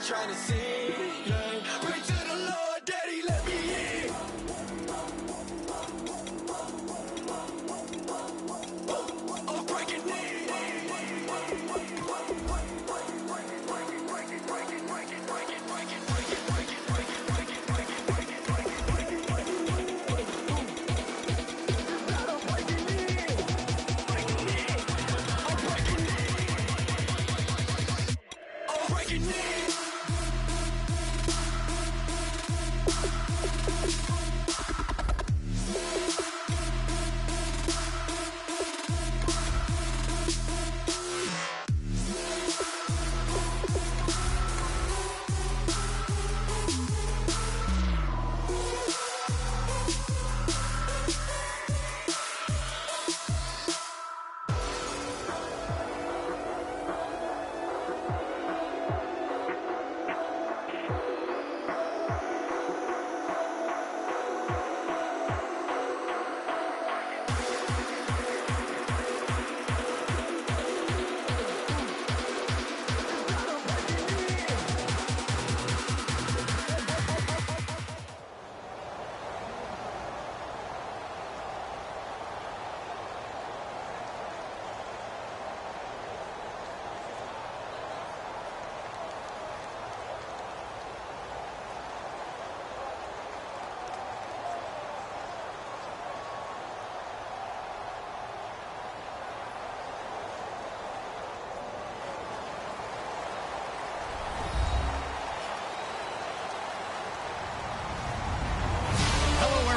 trying to sing. Yeah. Pray to the Lord, Daddy, let me in. I'm breaking in.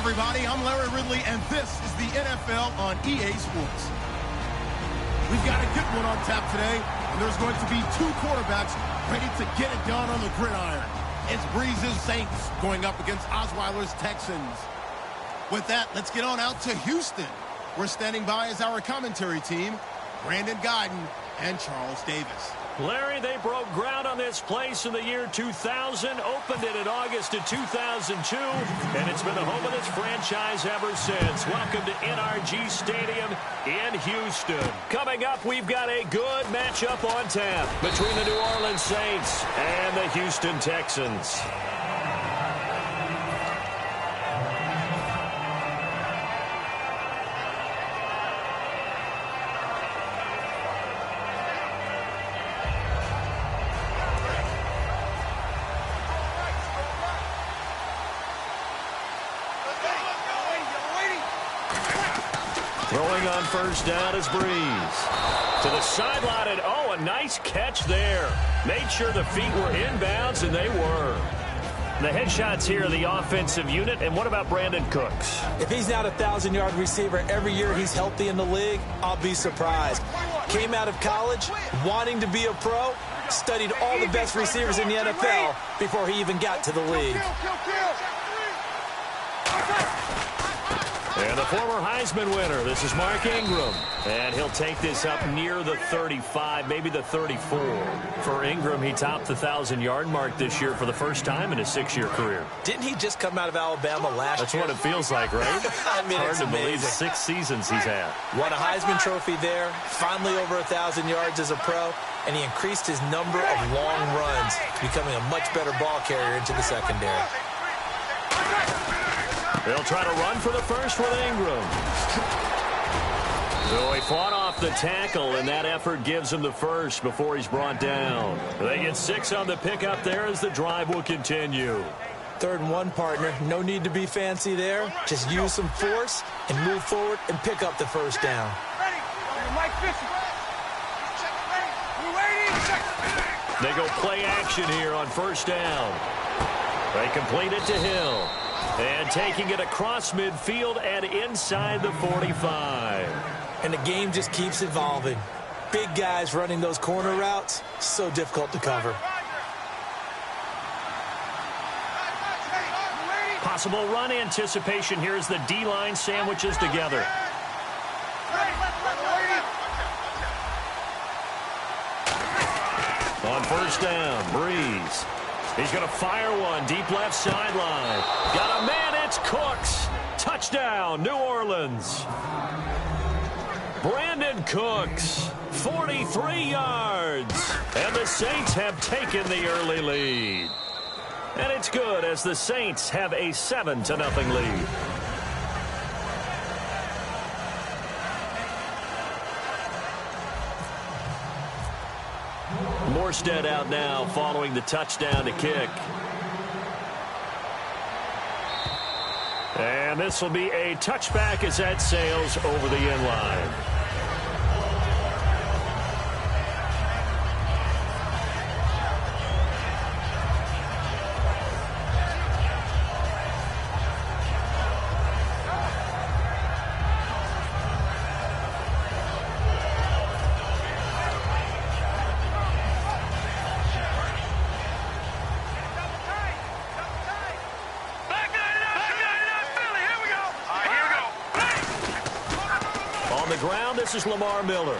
Everybody, I'm Larry Ridley, and this is the NFL on EA Sports. We've got a good one on tap today, and there's going to be two quarterbacks ready to get it done on the gridiron. It's Breeze's Saints going up against Osweiler's Texans. With that, let's get on out to Houston. We're standing by as our commentary team, Brandon Guyton and Charles Davis. Larry, they broke ground on this place in the year 2000, opened it in August of 2002, and it's been the home of this franchise ever since. Welcome to NRG Stadium in Houston. Coming up, we've got a good matchup on tap between the New Orleans Saints and the Houston Texans. Throwing on first down is Breeze. To the sideline, and oh, a nice catch there. Made sure the feet were inbounds, and they were. The headshots here are the offensive unit, and what about Brandon Cooks? If he's not a 1,000-yard receiver every year he's healthy in the league, I'll be surprised. Came out of college wanting to be a pro, studied all the best receivers in the NFL before he even got to the league. And the former Heisman winner, this is Mark Ingram. And he'll take this up near the 35, maybe the 34. For Ingram, he topped the 1,000-yard mark this year for the first time in his 6-year career. Didn't he just come out of Alabama last year? That's what it feels like, right? I mean, hard it's to amazing. believe 6 seasons he's had. Won a Heisman Trophy there, finally over 1,000 yards as a pro, and he increased his number of long runs, becoming a much better ball carrier into the secondary. They'll try to run for the first with Ingram. So he fought off the tackle, and that effort gives him the first before he's brought down. They get 6 on the pickup there as the drive will continue. 3rd and 1, partner. No need to be fancy there. Just use some force and move forward and pick up the first down. They go play action here on first down. They complete it to Hill. And taking it across midfield and inside the 45. And the game just keeps evolving. Big guys running those corner routes, so difficult to cover. Possible run anticipation here as the D-line sandwiches together. On first down, Breeze. He's going to fire one deep left sideline. Got a man, it's Cooks. Touchdown, New Orleans. Brandon Cooks, 43 yards. And the Saints have taken the early lead. And it's good as the Saints have a 7-0 lead. Morstead out now following the touchdown to kick. And this will be a touchback as that sails over the end line. This is Lamar Miller.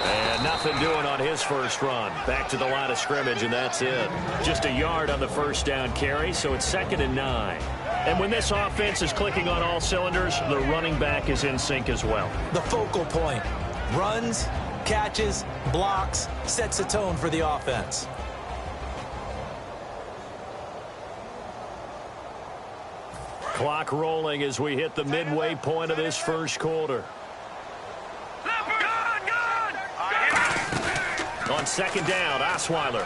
And nothing doing on his first run. Back to the line of scrimmage, and that's it. Just a yard on the first down carry, so it's 2nd and 9. And when this offense is clicking on all cylinders, the running back is in sync as well. The focal point. Runs, catches, blocks, sets the tone for the offense. Clock rolling as we hit the midway point of this first quarter. On 2nd down, Osweiler.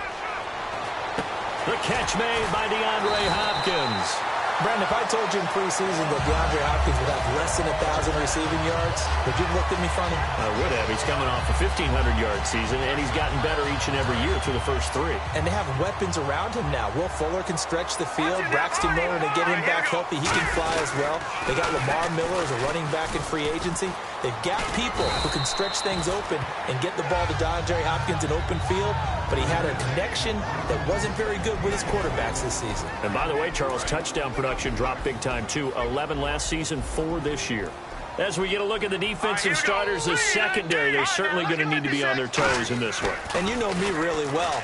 The catch made by DeAndre Hopkins. Brandon, if I told you in preseason that DeAndre Hopkins would have less than 1,000 receiving yards, would you have looked at me funny? I would have. He's coming off a 1,500-yard season, and he's gotten better each and every year through the first 3. And they have weapons around him now. Will Fuller can stretch the field. Braxton Miller, to get him back healthy, he can fly as well. They got Lamar Miller as a running back in free agency. They've got people who can stretch things open and get the ball to DeAndre Hopkins in open field, but he had a connection that wasn't very good with his quarterbacks this season. And by the way, Charles, touchdown production dropped big time too. 11 last season, 4 this year. As we get a look at the defensive starters, the secondary, they're certainly going to need to be on their toes in this one. And you know me really well.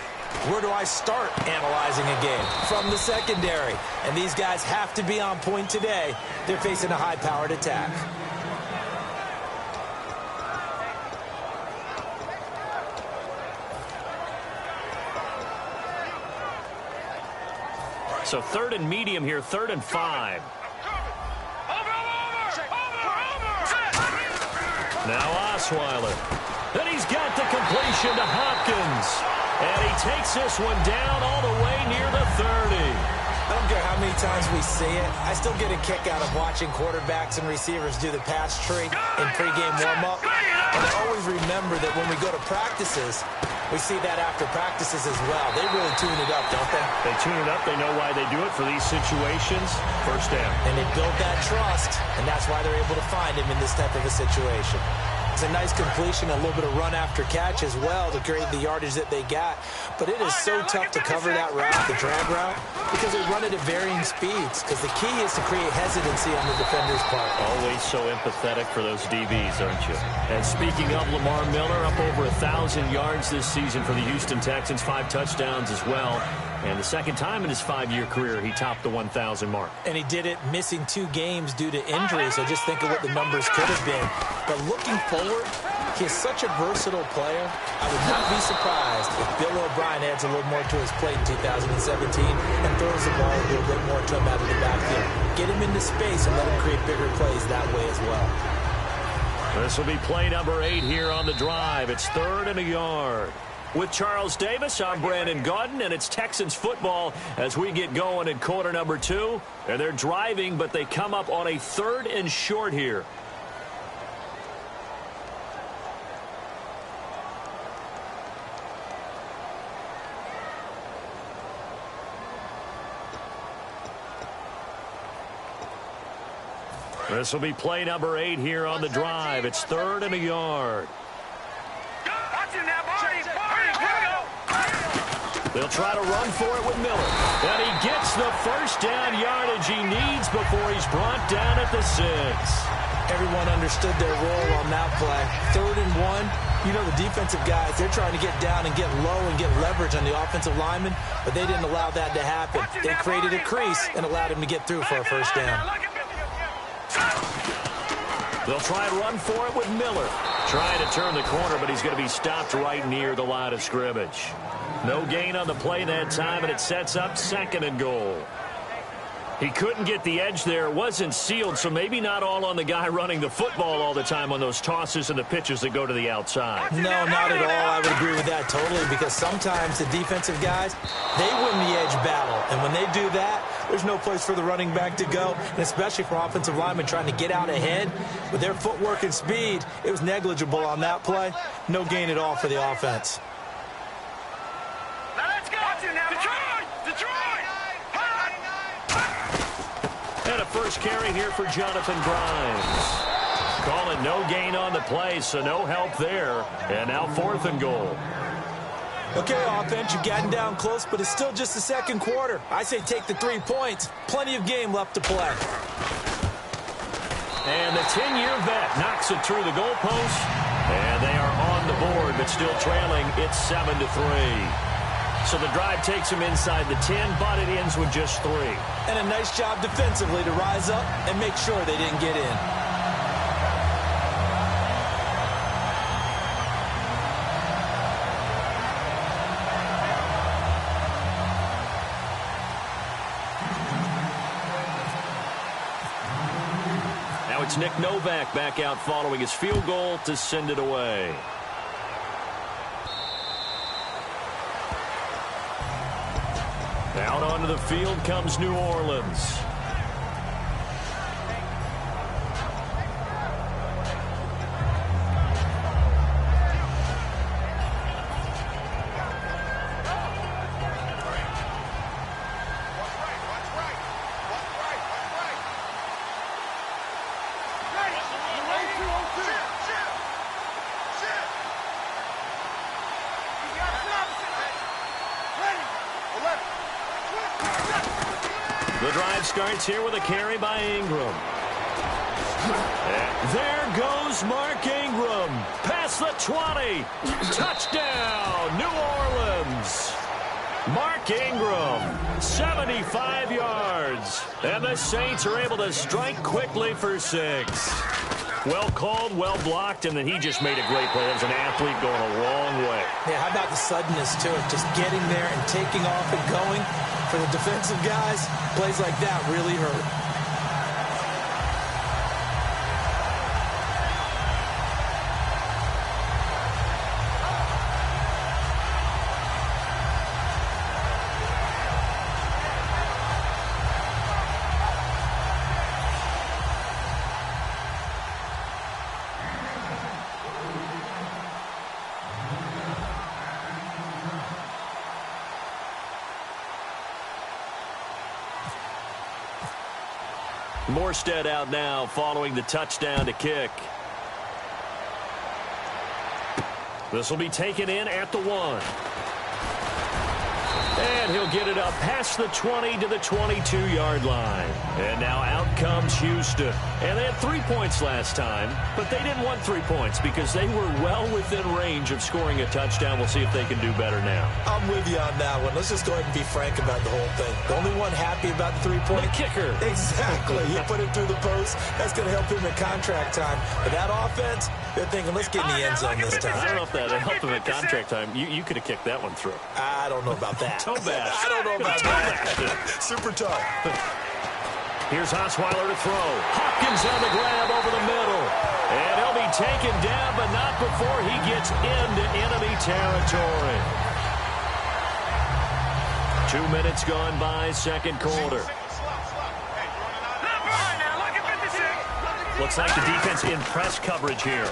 Where do I start analyzing a game? From the secondary. And these guys have to be on point today. They're facing a high-powered attack. So 3rd and medium here, 3rd and 5. Now Osweiler. And he's got the completion to Hopkins. And he takes this one down all the way near the 30. I don't care how many times we see it. I still get a kick out of watching quarterbacks and receivers do the pass tree in pregame warm-up. And I always remember that when we go to practices, we see that after practices as well. They really tune it up, don't they? They tune it up. They know why they do it for these situations. First down. And they build that trust, and that's why they're able to find him in this type of a situation. It's a nice completion, a little bit of run after catch as well to create the yardage that they got. But it is so tough to cover that route, the drag route, because they run it at varying speeds. Because the key is to create hesitancy on the defender's part. Always so empathetic for those DBs, aren't you? And speaking of Lamar Miller, up over 1,000 yards this season for the Houston Texans, 5 touchdowns as well. And the second time in his 5-year career, he topped the 1,000 mark. And he did it missing 2 games due to injury, so just think of what the numbers could have been. But looking forward, he is such a versatile player. I would not be surprised if Bill O'Brien adds a little more to his plate in 2017 and throws the ball a little bit more to him out of the backfield. Get him into space and let him create bigger plays that way as well. This will be play number 8 here on the drive. It's 3rd and a yard. With Charles Davis, I'm Brandon Gaudin, and it's Texans football as we get going in quarter number 2. And they're driving, but they come up on a 3rd and short here. This will be play number 8 here on the drive. It's 3rd and a yard. They'll try to run for it with Miller. And he gets the first down yardage he needs before he's brought down at the 6. Everyone understood their role on that play. 3rd and 1. You know, the defensive guys, they're trying to get down and get low and get leverage on the offensive lineman, but they didn't allow that to happen. They created a crease and allowed him to get through for a first down. They'll try and run for it with Miller. Trying to turn the corner, but he's going to be stopped right near the line of scrimmage. No gain on the play that time, and it sets up 2nd and goal. He couldn't get the edge there. It wasn't sealed, so maybe not all on the guy running the football all the time on those tosses and the pitches that go to the outside. No, not at all. I would agree with that totally, because sometimes the defensive guys, they win the edge battle. And when they do that, there's no place for the running back to go, and especially for offensive linemen trying to get out ahead. With their footwork and speed, it was negligible on that play. No gain at all for the offense. Now let's go. Detroit! And a first carry here for Jonathan Grimes. Calling no gain on the play, so no help there. And now 4th and goal. Okay, offense, you've gotten down close, but it's still just the 2nd quarter. I say take the 3 points. Plenty of game left to play. And the 10-year vet knocks it through the goalpost. And they are on the board, but still trailing. It's 7-3. So the drive takes him inside the 10, but it ends with just 3. And a nice job defensively to rise up and make sure they didn't get in. Now it's Nick Novak back out following his field goal to send it away. Out onto the field comes New Orleans. The drive starts here with a carry by Ingram. And there goes Mark Ingram. Past the 20. Touchdown, New Orleans. Mark Ingram, 75 yards. And the Saints are able to strike quickly for 6. Well called, well blocked, and then he just made a great play. That was an athlete going a long way. Yeah, how about the suddenness to it? Just getting there and taking off and going. For the defensive guys, plays like that really hurt. Morstead out now following the touchdown to kick. This will be taken in at the 1. And he'll get it up past the 20 to the 22-yard line. And now out comes Houston. And they had 3 points last time, but they didn't want 3 points because they were well within range of scoring a touchdown. We'll see if they can do better now. I'm with you on that one. Let's just go ahead and be frank about the whole thing. The only one happy about the 3-point kicker. Exactly. He put it through the post. That's going to help him in contract time. But that offense, they're thinking, let's get in the end zone this time. I don't know if that helped him at contract time. You could have kicked that one through. I don't know about that. Tobash. I don't know about that. Super tough. Here's Osweiler to throw. Hopkins on the grab over the middle. And he'll be taken down, but not before he gets into enemy territory. 2 minutes gone by, 2nd quarter. Looks like the defense in press coverage here.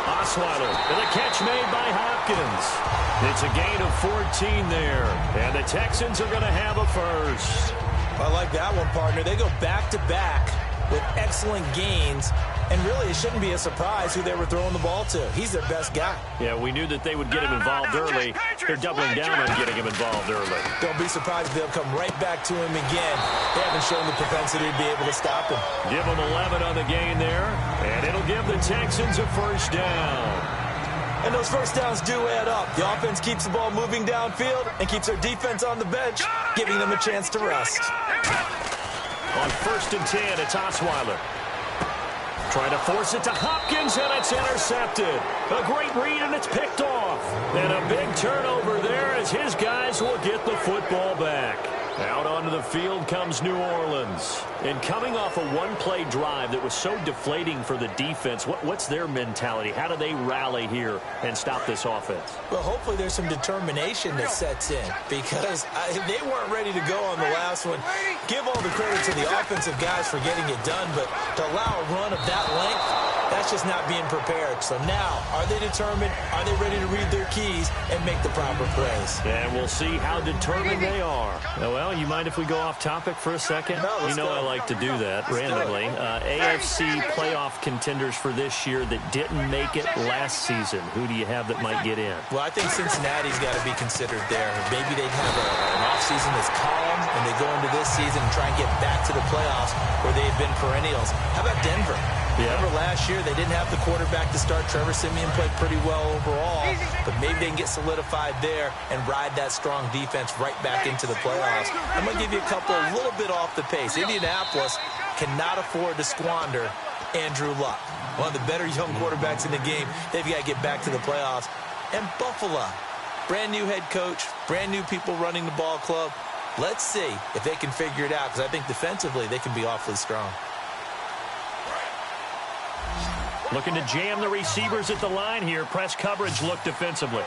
Osweiler, and a catch made by Hopkins. It's a gain of 14 there, and the Texans are going to have a first. I like that one, partner. They go back-to-back with excellent gains, and really it shouldn't be a surprise who they were throwing the ball to. He's their best guy. Yeah, we knew that they would get him involved early. They're doubling down on getting him involved early. Don't be surprised if they'll come right back to him again. They haven't shown the propensity to be able to stop him. Give him 11 on the gain there, and it'll give the Texans a first down. And those first downs do add up. The offense keeps the ball moving downfield and keeps their defense on the bench, giving them a chance to rest. On 1st and 10, it's Osweiler. Trying to force it to Hopkins, and it's intercepted. A great read, and it's picked off. And a big turnover there as his guys will get the football back. Out onto the field comes New Orleans. And coming off a one-play drive that was so deflating for the defense, what's their mentality? How do they rally here and stop this offense? Well, hopefully there's some determination that sets in because they weren't ready to go on the last one. Give all the credit to the offensive guys for getting it done, but to allow a run of that length, that's just not being prepared. So now, are they determined? Are they ready to read their keys and make the proper plays? And we'll see how determined they are. Well, you mind if we go off topic for a second? No, let's go. I like to do that randomly. AFC playoff contenders for this year that didn't make it last season. Who do you have that might get in? Well, I think Cincinnati's got to be considered there. Maybe they'd have an offseason that's calm, and they go into this season and try and get back to the playoffs where they've been perennials. How about Denver? Yeah. Remember last year they didn't have the quarterback to start. Trevor Siemian played pretty well overall, but maybe they can get solidified there and ride that strong defense right back into the playoffs. I'm going to give you a couple a little bit off the pace. Indianapolis cannot afford to squander Andrew Luck, one of the better young quarterbacks in the game. They've got to get back to the playoffs. And Buffalo, brand new head coach, brand new people running the ball club. Let's see if they can figure it out, because I think defensively they can be awfully strong. Looking to jam the receivers at the line here. Press coverage look defensively.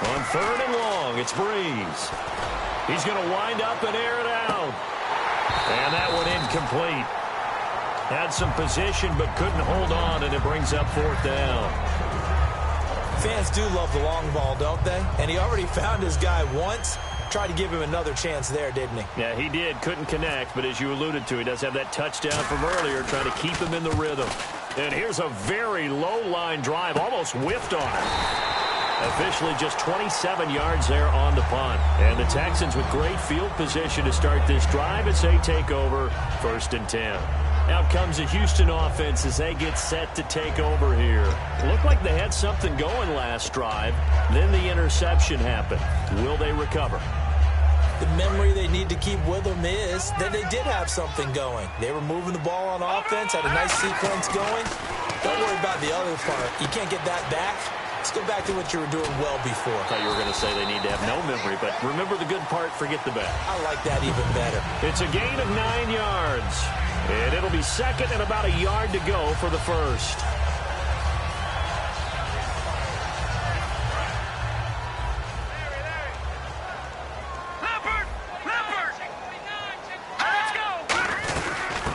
On 3rd and long, it's Breeze. He's going to wind up and air it out. And that one incomplete. Had some position but couldn't hold on, and it brings up 4th down. Fans do love the long ball, don't they? And he already found his guy once. Tried to give him another chance there, didn't he? Yeah, he did. Couldn't connect, but as you alluded to, he does have that touchdown from earlier, trying to keep him in the rhythm. And here's a very low-line drive, almost whiffed on it. Officially just 27 yards there on the punt. And the Texans with great field position to start this drive as they take over 1st and 10. Out comes the Houston offense as they get set to take over here. Looked like they had something going last drive. Then the interception happened. Will they recover? The memory they need to keep with them is that they did have something going. They were moving the ball on offense, had a nice sequence going. Don't worry about the other part. You can't get that back. Let's go back to what you were doing well before. I thought you were going to say they need to have no memory, but remember the good part, forget the bad. I like that even better. It's a gain of 9 yards. And it'll be 2nd and about a yard to go for the 1st.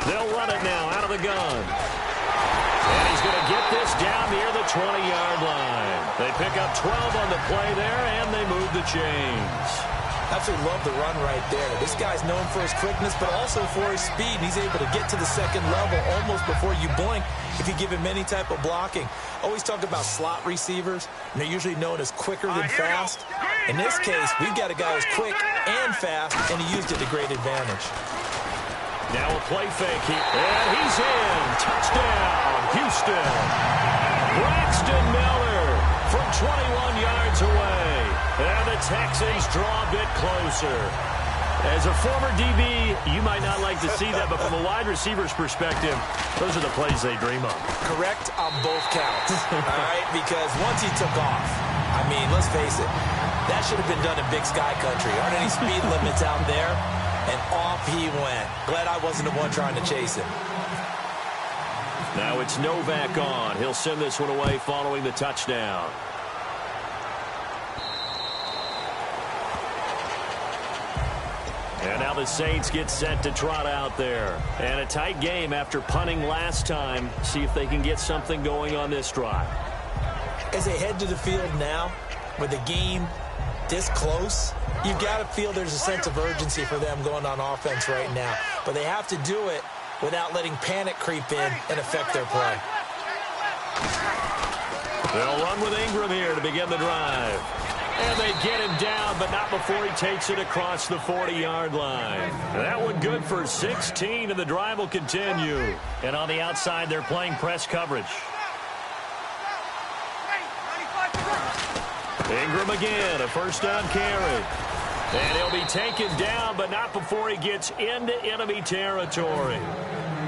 They'll run it now out of the gun. And he's going to get this down near the 20-yard line. They pick up 12 on the play there, and they move the chains. Absolutely love the run right there. This guy's known for his quickness, but also for his speed. He's able to get to the 2nd level almost before you blink if you give him any type of blocking. Always talk about slot receivers, and they're usually known as quicker than fast. In this case, we've got a guy who's quick and fast, and he used it to great advantage. Now a play fake here, and he's in. Touchdown, Houston. Braxton Miller from 21 yards away. And the Texans draw a bit closer. As a former DB, you might not like to see that, but from a wide receiver's perspective, those are the plays they dream of. Correct on both counts, all right? Because once he took off, I mean, let's face it, that should have been done in Big Sky Country. Aren't any speed limits out there? And off he went. Glad I wasn't the one trying to chase him. Now it's Novak on. He'll send this one away following the touchdown. And now the Saints get set to trot out there. And a tight game after punting last time. See if they can get something going on this drive. As they head to the field now, with the game this close, you've got to feel there's a sense of urgency for them going on offense right now. But they have to do it without letting panic creep in and affect their play. They'll run with Ingram here to begin the drive. And they get him down, but not before he takes it across the 40-yard line. That one good for 16, and the drive will continue. And on the outside, they're playing press coverage. Ingram again, a first down carry. And he'll be taken down, but not before he gets into enemy territory.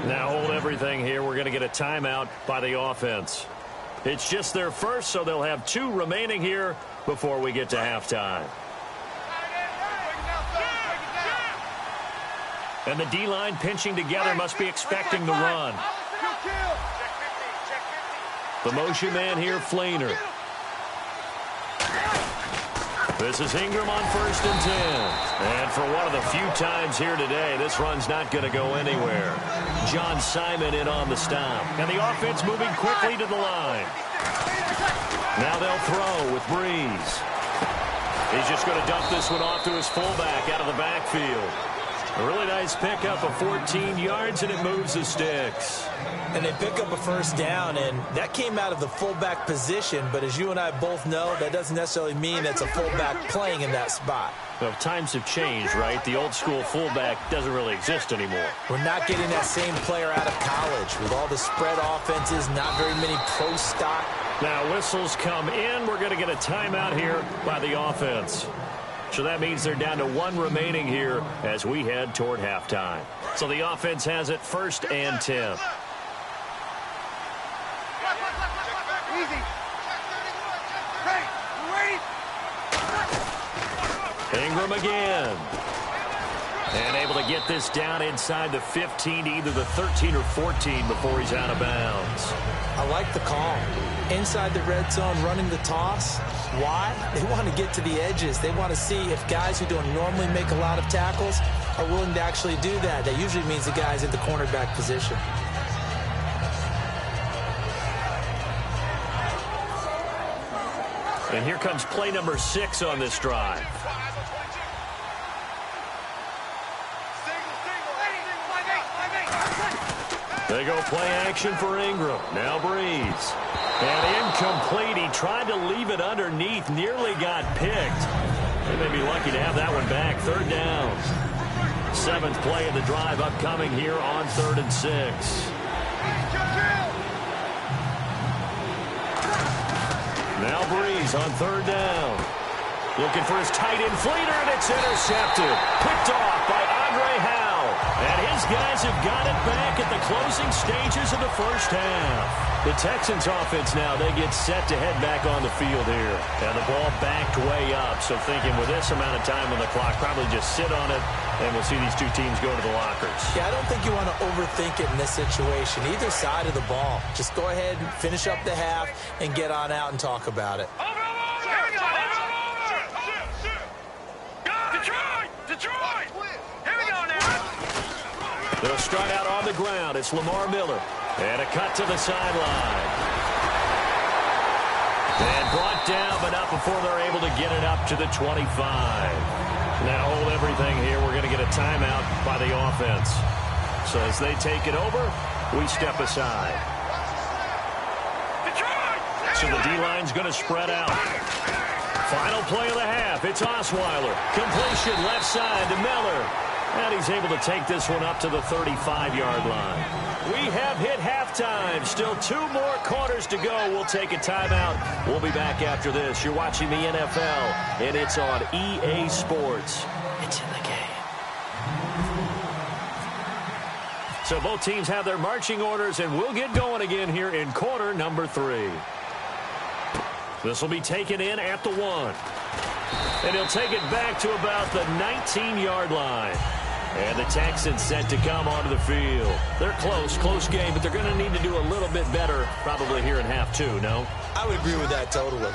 Now hold everything here. We're going to get a timeout by the offense. It's just their first, so they'll have 2 remaining here before we get to halftime. And the D-line pinching together must be expecting the run. The motion man here, Flainer. This is Ingram on 1st and 10. And for one of the few times here today, this run's not going to go anywhere. John Simon in on the stop. And the offense moving quickly to the line. Now they'll throw with Breeze. He's just going to dump this one off to his fullback out of the backfield. A really nice pickup of 14 yards, and it moves the sticks. And they pick up a first down, and that came out of the fullback position. But as you and I both know, that doesn't necessarily mean that's a fullback playing in that spot. Well, times have changed, right? The old school fullback doesn't really exist anymore. We're not getting that same player out of college. With all the spread offenses, not very many pro stock. Now whistles come in. We're going to get a timeout here by the offense. So that means they're down to 1 remaining here as we head toward halftime. So the offense has it 1st and 10. Ingram again. And able to get this down inside the 15, either the 13 or 14 before he's out of bounds. I like the call. Inside the red zone, running the toss. Why? They want to get to the edges. They want to see if guys who don't normally make a lot of tackles are willing to actually do that. That usually means the guy's in the cornerback position. And here comes play number 6 on this drive. They go play action for Ingram. Now Breeze. And incomplete. He tried to leave it underneath. Nearly got picked. They may be lucky to have that one back. 3rd down. 7th play of the drive upcoming here on 3rd and 6. Now Breeze on 3rd down. Looking for his tight end Flainer, and it's intercepted. Picked off by Andre Howe. And his guys have got it back at the closing stages of the first half. The Texans offense now, they get set to head back on the field here. And the ball backed way up. So thinking with this amount of time on the clock, probably just sit on it, and we'll see these 2 teams go to the lockers. Yeah, I don't think you want to overthink it in this situation. Either side of the ball. Just go ahead and finish up the half and get on out and talk about it. Detroit! Here we go now. They'll start out on the ground. It's Lamar Miller. And a cut to the sideline. And brought down, but not before they're able to get it up to the 25. Now hold everything here. We're going to get a timeout by the offense. So as they take it over, we step aside. So the D-line's going to spread out. Final play of the half. It's Osweiler. Completion left side to Miller. And he's able to take this one up to the 35-yard line. We have hit halftime. Still 2 more quarters to go. We'll take a timeout. We'll be back after this. You're watching the NFL, and it's on EA Sports. It's in the game. So both teams have their marching orders, and we'll get going again here in quarter number 3. This will be taken in at the 1. And he'll take it back to about the 19-yard line. And the Texans set to come onto the field. They're close game, but they're going to need to do a little bit better probably here in half 2, no? I would agree with that totally.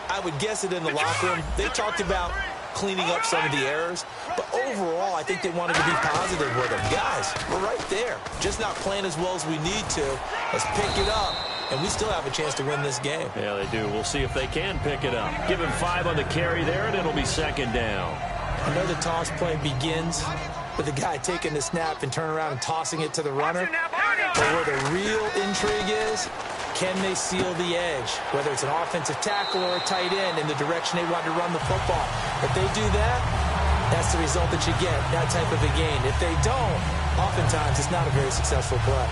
I would guess it in the locker room. They talked about cleaning up some of the errors, but overall, I think they wanted to be positive with them. Guys, we're right there. Just not playing as well as we need to. Let's pick it up, and we still have a chance to win this game. Yeah, they do. We'll see if they can pick it up. Give him 5 on the carry there, and it'll be 2nd down. I know the toss play begins with the guy taking the snap and turn around and tossing it to the runner. But where the real intrigue is, can they seal the edge? Whether it's an offensive tackle or a tight end in the direction they want to run the football. If they do that, that's the result that you get, that type of a gain. If they don't, oftentimes it's not a very successful play.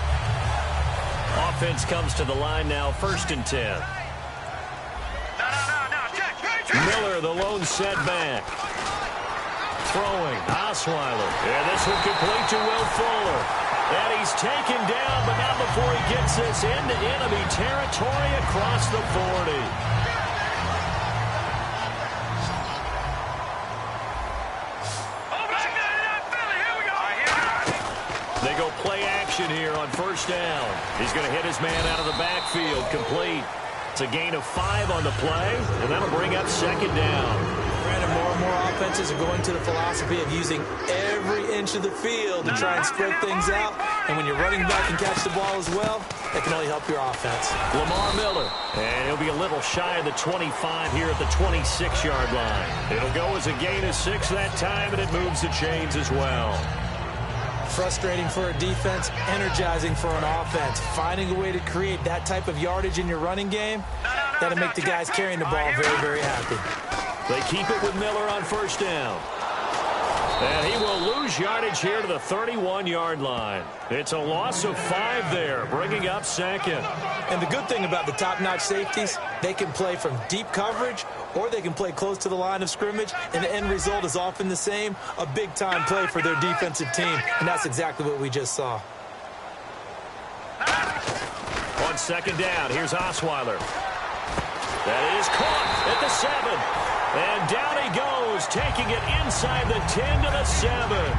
Offense comes to the line now, 1st and 10. No. Check. Miller, the lone setback. Throwing, Osweiler. And this one complete to Will Fuller. And he's taken down, but not before he gets this into enemy territory across the 40. They go play action here on first down. He's going to hit his man out of the backfield, complete. It's a gain of 5 on the play, and that'll bring up second down. Brandon, more and more offenses are going to the philosophy of using every inch of the field to try and spread things out. And when you're running back and catch the ball as well, that can only help your offense. Lamar Miller, and he'll be a little shy of the 25 here at the 26-yard line. It'll go as a gain of 6 that time, and it moves the chains as well. Frustrating for a defense, energizing for an offense. Finding a way to create that type of yardage in your running game, that'll make the guys carrying the ball very, very happy. They keep it with Miller on first down. And he will lose yardage here to the 31-yard line. It's a loss of 5 there, bringing up second. And the good thing about the top-notch safeties, they can play from deep coverage or they can play close to the line of scrimmage, and the end result is often the same, a big-time play for their defensive team, and that's exactly what we just saw. On second down, here's Osweiler. That is caught at the 7. And down he goes, taking it inside the 10 to the 7.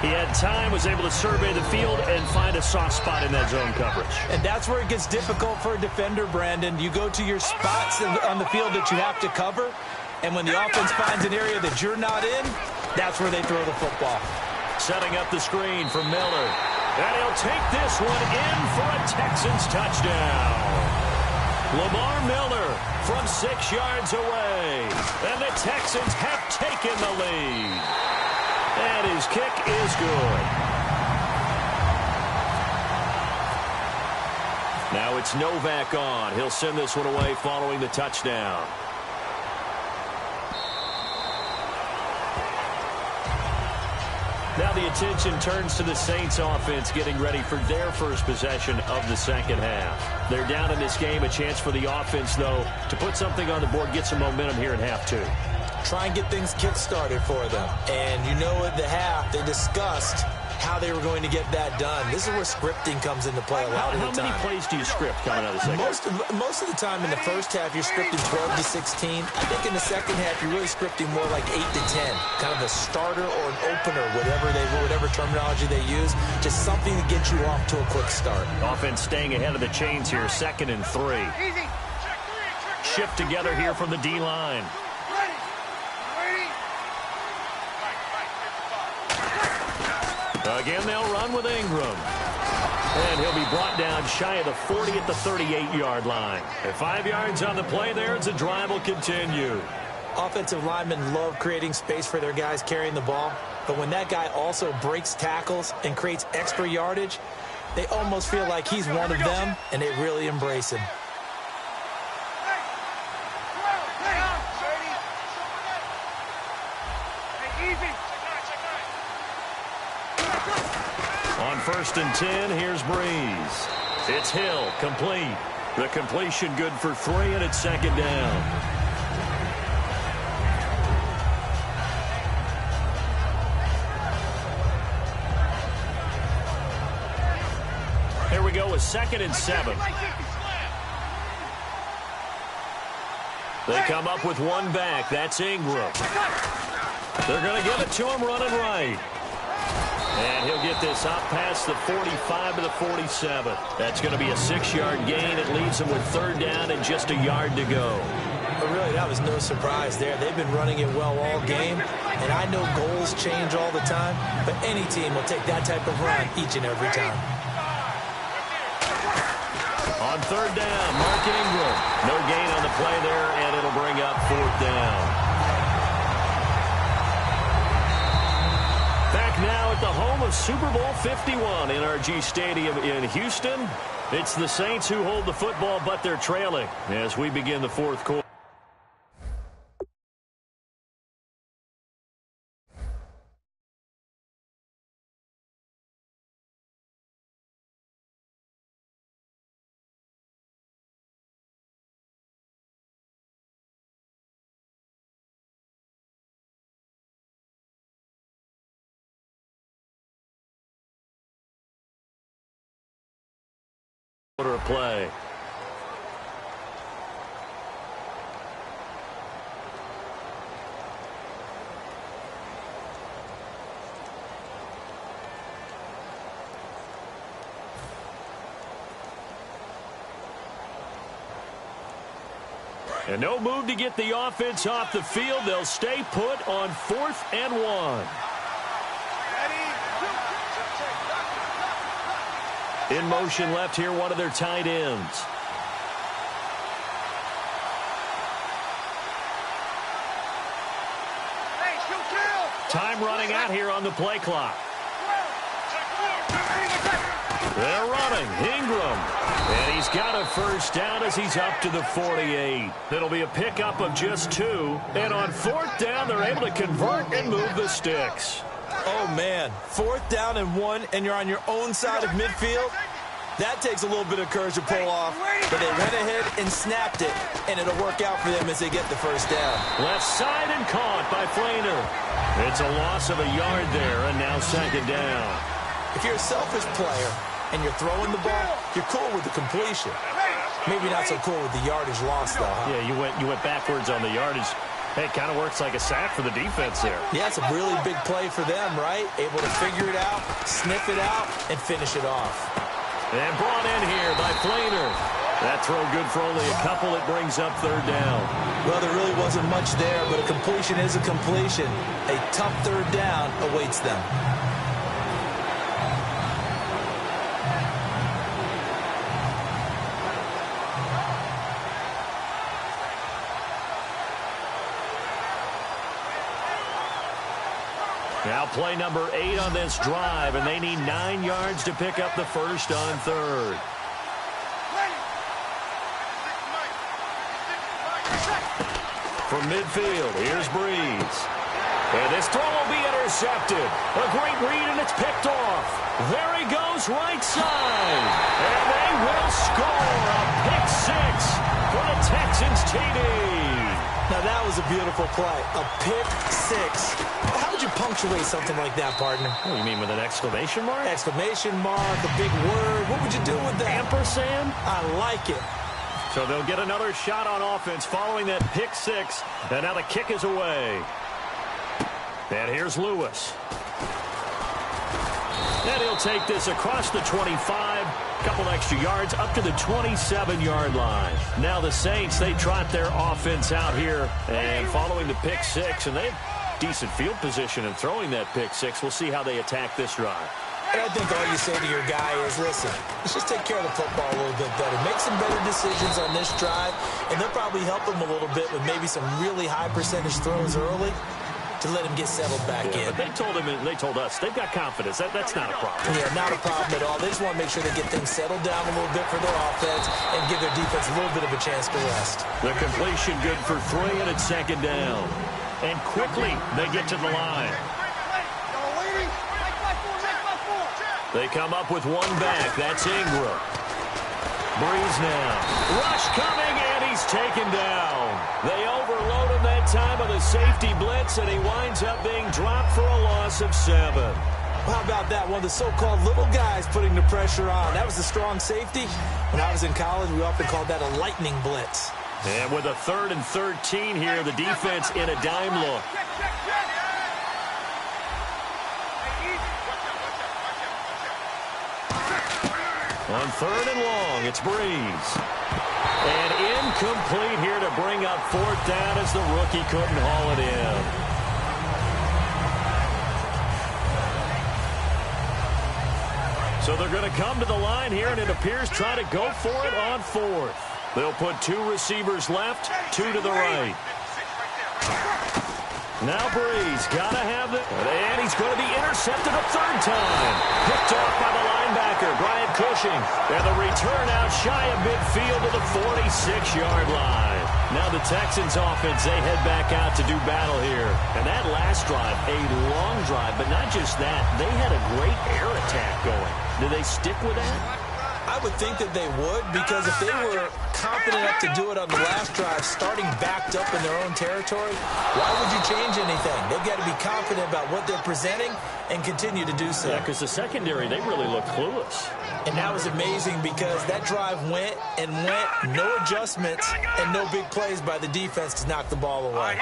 He had time, was able to survey the field and find a soft spot in that zone coverage. And that's where it gets difficult for a defender, Brandon. You go to your spots on the field that you have to cover, and when the offense finds an area that you're not in, that's where they throw the football. Setting up the screen for Miller. And he'll take this one in for a Texans touchdown. Lamar Miller from 6 yards away. And the Texans have taken the lead. And his kick is good. Now it's Novak on. He'll send this one away following the touchdown. Now the attention turns to the Saints offense getting ready for their first possession of the second half. They're down in this game. A chance for the offense, though, to put something on the board, get some momentum here in half 2. Try and get things kick-started for them. And you know at the half, they discussed how they were going to get that done. This is where scripting comes into play a lot of the time. How many plays do you script coming out of the second? Most of the time in the first half, you're scripting 12 to 16. I think in the second half, you're really scripting more like 8 to 10. Kind of a starter or an opener, whatever terminology they use. Just something to get you off to a quick start. Offense staying ahead of the chains here, 2nd and 3. Shift together here from the D-line. Again, they'll run with Ingram. And he'll be brought down shy of the 40 at the 38-yard line. At 5 yards on the play there, as the drive will continue. Offensive linemen love creating space for their guys carrying the ball. But when that guy also breaks tackles and creates extra yardage, they almost feel like he's one of them, and they really embrace him. On 1st and 10, here's Breeze. It's Hill, complete. The completion good for 3, and it's second down. Here we go with 2nd and 7. They come up with one back. That's Ingram. They're going to give it to him running right. And he'll get this up past the 45 to the 47. That's going to be a 6-yard gain. It leaves him with 3rd down and just a yard to go. But really, that was no surprise there. They've been running it well all game. And I know goals change all the time, but any team will take that type of run each and every time. On 3rd down, Mark Ingram. No gain on the play there, and it'll bring up 4th down. Back now at the home of Super Bowl 51, NRG Stadium in Houston. It's the Saints who hold the football, but they're trailing as we begin the 4th quarter. Quarter of play. And no move to get the offense off the field. They'll stay put on 4th and 1. In motion left here, one of their tight ends. Time running out here on the play clock. They're running. Ingram. And he's got a first down as he's up to the 48. It'll be a pickup of just 2. And on 4th down, they're able to convert and move the sticks. Oh, man. 4th down and 1, and you're on your own side of midfield. That takes a little bit of courage to pull off, but they went ahead and snapped it, and it'll work out for them as they get the first down. Left side and caught by Flainer. It's a loss of a yard there, and now 2nd down. If you're a selfish player and you're throwing the ball, you're cool with the completion. Maybe not so cool with the yardage loss, though, huh? Yeah, you went backwards on the yardage. Hey, it kind of works like a sack for the defense there. Yeah, it's a really big play for them, right? Able to figure it out, sniff it out, and finish it off. And brought in here by Flainer. That throw good for only a couple. It brings up 3rd down. Well, there really wasn't much there, but a completion is a completion. A tough 3rd down awaits them. Now play number 8 on this drive, and they need 9 yards to pick up the first on 3rd. From midfield, here's Breeze. And this throw will be intercepted. A great read, and it's picked off. There he goes, right side. And they will score a pick 6 for the Texans TD. Now, that was a beautiful play. A pick 6. How would you punctuate something like that, partner? What do you mean, with an exclamation mark? Exclamation mark, a big word. What would you do with that? Ampersand? I like it. So they'll get another shot on offense following that pick 6. And now the kick is away. And here's Lewis. And he'll take this across the 25. Couple extra yards up to the 27-yard line. Now the Saints, they trot their offense out here. And following the pick 6, and they have decent field position in throwing that pick 6. We'll see how they attack this drive. And I think all you say to your guy is, listen, let's just take care of the football a little bit better. Make some better decisions on this drive, and they'll probably help him a little bit with maybe some really high percentage throws early to let him get settled back in. But they told us they've got confidence. That's not a problem. Yeah, not a problem at all. They just want to make sure they get things settled down a little bit for their offense and give their defense a little bit of a chance to rest. The completion good for 3, and it's 2nd down. And quickly they get to the line. They come up with 1 back. That's Ingram. Breeze now. Rush coming, and he's taken down. They overload him that time of the safety blitz, and he winds up being dropped for a loss of 7. How about that? One of the so-called little guys putting the pressure on. That was the strong safety. When I was in college, we often called that a lightning blitz. And with a 3rd and 13 here, the defense in a dime look. On 3rd and long, it's Breeze. And incomplete here to bring up 4th down as the rookie couldn't haul it in. So they're going to come to the line here, and it appears try to go for it on 4th. They'll put 2 receivers left, 2 to the right. Now Breeze, gotta have it. And he's going to be intercepted a 3rd time. Picked off by the linebacker, Brian Cushing. And the return out shy of midfield to the 46-yard line. Now the Texans offense, they head back out to do battle here. And that last drive, a long drive, but not just that. They had a great air attack going. Do they stick with that? I would think that they would, because if they were confident enough to do it on the last drive, starting backed up in their own territory, why would you change anything? They've got to be confident about what they're presenting and continue to do so. Yeah, because the secondary, they really look clueless. And that was amazing because that drive went and went, no adjustments and no big plays by the defense to knock the ball away.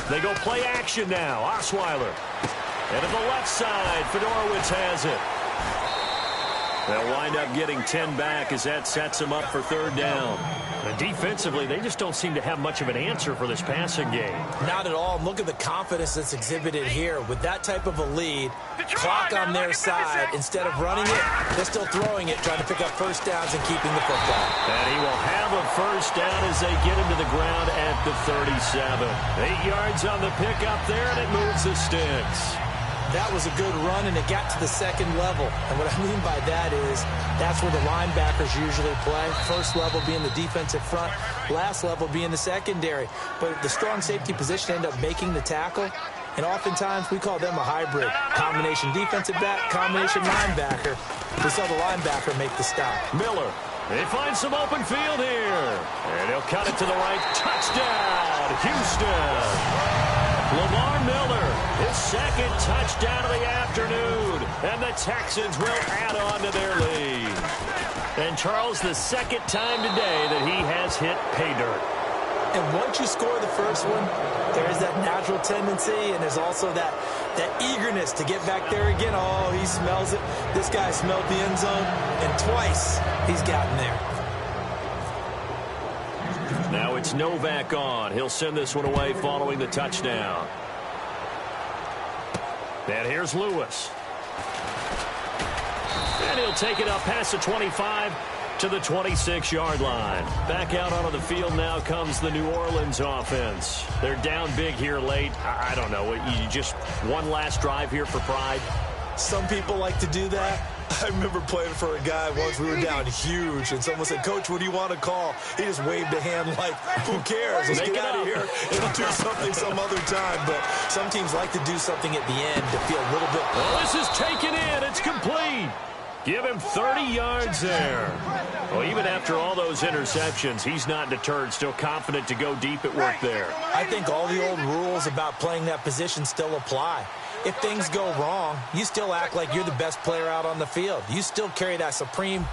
They go play action now. Osweiler. And to the left side, Fedorowicz has it. They'll wind up getting 10 back as that sets them up for third down. And defensively, they just don't seem to have much of an answer for this passing game. Not at all. Look at the confidence that's exhibited here. With that type of a lead, clock on their side, instead of running it, they're still throwing it, trying to pick up first downs and keeping the football. And he will have a first down as they get him to the ground at the 37. 8 yards on the pickup there, and it moves the sticks. That was a good run, and it got to the second level. And what I mean by that is that's where the linebackers usually play. First level being the defensive front, last level being the secondary. But the strong safety position ended up making the tackle, and oftentimes we call them a hybrid. Combination defensive back, combination linebacker. We saw the linebacker make the stop. Miller, they find some open field here. And he'll cut it to the right. Touchdown, Houston. Lamar Miller, his second touchdown of the afternoon, and the Texans will add on to their lead. And Charles, the second time today that he has hit pay dirt. And once you score the first one, there is that natural tendency, and there's also that eagerness to get back there again. Oh, he smells it. This guy smelled the end zone, and twice he's gotten there. Now it's Novak on. He'll send this one away following the touchdown. And here's Lewis. And he'll take it up past the 25 to the 26-yard line. Back out onto the field now comes the New Orleans offense. They're down big here late. I don't know. You just one last drive here for pride? Some people like to do that. I remember playing for a guy once. We were down huge, and someone said, "Coach, what do you want to call?" He just waved a hand like, who cares? Let's get out of here and do something some other time. But some teams like to do something at the end to feel a little bit. Well, this is taken in. It's complete. Give him 30 yards there. Well, even after all those interceptions, he's not deterred, still confident to go deep at work there. I think all the old rules about playing that position still apply. If things go wrong, you still act like you're the best player out on the field. You still carry that supreme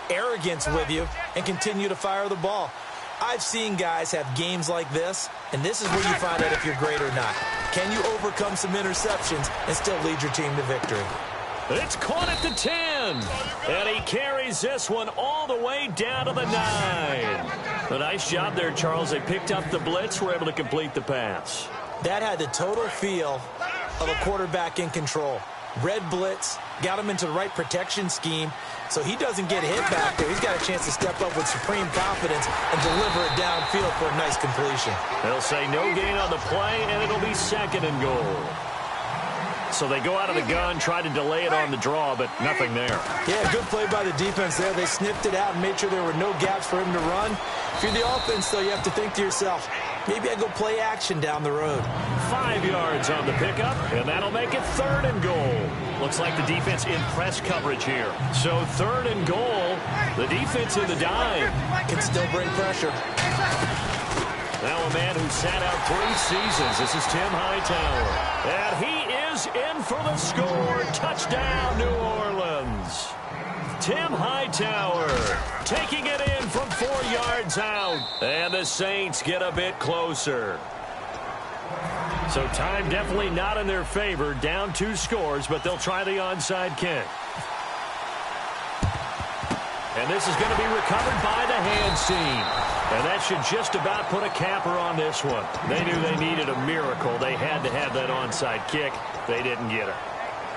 arrogance with you and continue to fire the ball. I've seen guys have games like this, and this is where you find out if you're great or not. Can you overcome some interceptions and still lead your team to victory? It's caught at the 10, and he carries this one all the way down to the 9. A nice job there, Charles. They picked up the blitz, were able to complete the pass. That had the total feel of a quarterback in control. Red blitz, got him into the right protection scheme, so he doesn't get hit back there. He's got a chance to step up with supreme confidence and deliver it downfield for a nice completion. They'll say no gain on the play, and it'll be 2nd and goal. So they go out of the gun, try to delay it on the draw, but nothing there. Yeah, good play by the defense there. They sniffed it out and made sure there were no gaps for him to run. If you're the offense, though, you have to think to yourself, maybe I go play action down the road. 5 yards on the pickup, and that'll make it 3rd and goal. Looks like the defense in press coverage here. So 3rd and goal, the defense in the dime. Can still bring pressure. Now a man who sat out 3 seasons. This is Tim Hightower. And he is in for the score. Touchdown, New Orleans. Tim Hightower taking it in from 4 yards out. And the Saints get a bit closer. So time definitely not in their favor. Down 2 scores, but they'll try the onside kick. And this is going to be recovered by the hands team. And that should just about put a capper on this one. They knew they needed a miracle. They had to have that onside kick. They didn't get it.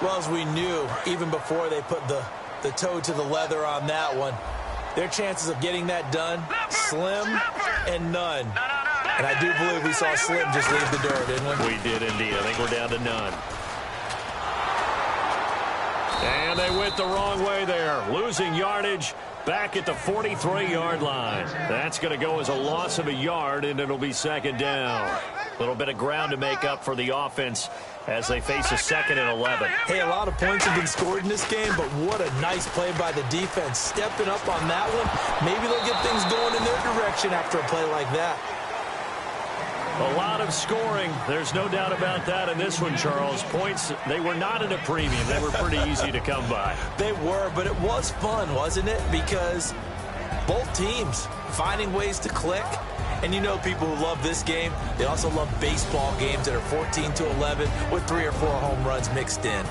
Well, as we knew, even before they put the toe to the leather on that one, their chances of getting that done, slim and none. And I do believe we saw Slim just leave the door, didn't we? We did indeed. I think we're down to none. And they went the wrong way there, losing yardage back at the 43-yard line. That's going to go as a loss of a yard, and it'll be 2nd down. A little bit of ground to make up for the offense as they face a 2nd and 11. Hey, a lot of points have been scored in this game, but what a nice play by the defense. Stepping up on that one. Maybe they'll get things going in their direction after a play like that. A lot of scoring. There's no doubt about that in this one, Charles. Points, they were not at a premium. They were pretty easy to come by. They were, but it was fun, wasn't it? Because both teams finding ways to click. And you know people who love this game, they also love baseball games that are 14-11 with 3 or 4 home runs mixed in.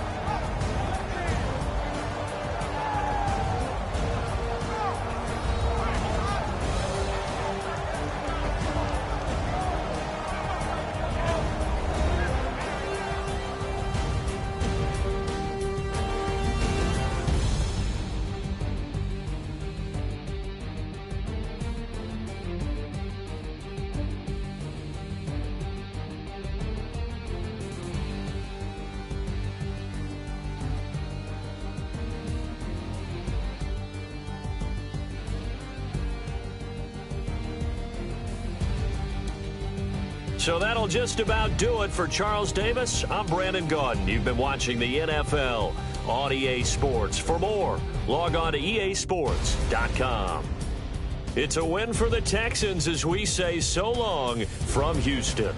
So that'll just about do it for Charles Davis. I'm Brandon Gaudin. You've been watching the NFL on EA Sports. For more, log on to easports.com. It's a win for the Texans as we say so long from Houston.